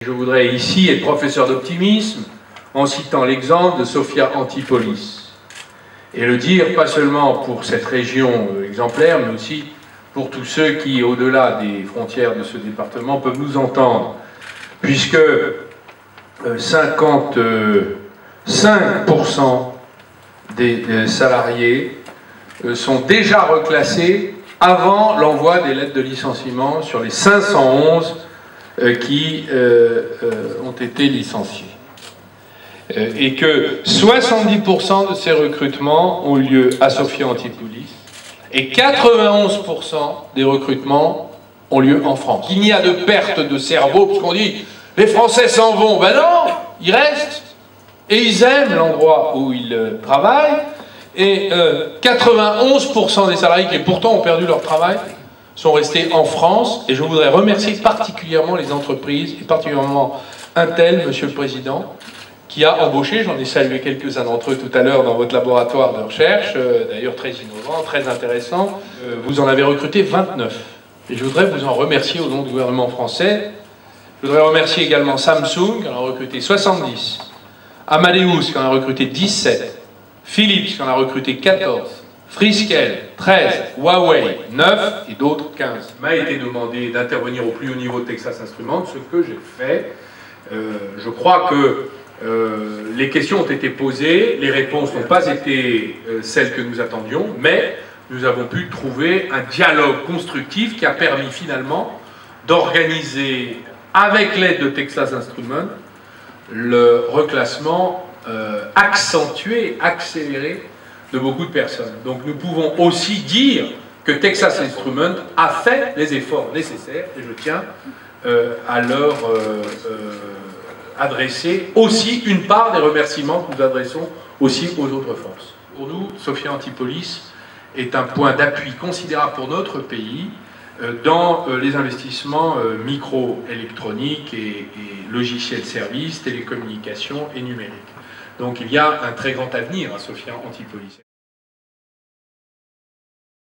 Je voudrais ici être professeur d'optimisme en citant l'exemple de Sophia Antipolis et le dire pas seulement pour cette région exemplaire, mais aussi pour tous ceux qui, au-delà des frontières de ce département, peuvent nous entendre, puisque 55% des salariés sont déjà reclassés avant l'envoi des lettres de licenciement sur les 511 qui ont été licenciés. Et que 70% de ces recrutements ont eu lieu à Sophia Antipolis et 91% des recrutements ont lieu en France. Il n'y a de perte de cerveau, parce qu'on dit les Français s'en vont. Ben non, ils restent et ils aiment l'endroit où ils travaillent. Et 91% des salariés qui pourtant ont perdu leur travail sont restés en France. Et je voudrais remercier particulièrement les entreprises, et particulièrement Intel, Monsieur le Président, qui a embauché, j'en ai salué quelques-uns d'entre eux tout à l'heure dans votre laboratoire de recherche, d'ailleurs très innovant, très intéressant. Vous en avez recruté 29. Et je voudrais vous en remercier au nom du gouvernement français. Je voudrais remercier également Samsung, qui en a recruté 70, Amadeus, qui en a recruté 17, Philips, qui en a recruté 14, Freescale, 13, Huawei, 9 et d'autres 15. Il m'a été demandé d'intervenir au plus haut niveau de Texas Instruments, ce que j'ai fait. Je crois que les questions ont été posées, les réponses n'ont pas été celles que nous attendions, mais nous avons pu trouver un dialogue constructif qui a permis finalement d'organiser, avec l'aide de Texas Instruments, le reclassement accentué, accéléré de beaucoup de personnes. Donc nous pouvons aussi dire que Texas Instruments a fait les efforts nécessaires, et je tiens à leur adresser aussi une part des remerciements que nous adressons aussi aux autres forces. Pour nous, Sophia Antipolis est un point d'appui considérable pour notre pays dans les investissements microélectroniques et logiciels services, télécommunications et numériques. Donc il y a un très grand avenir à Sophia Antipolis.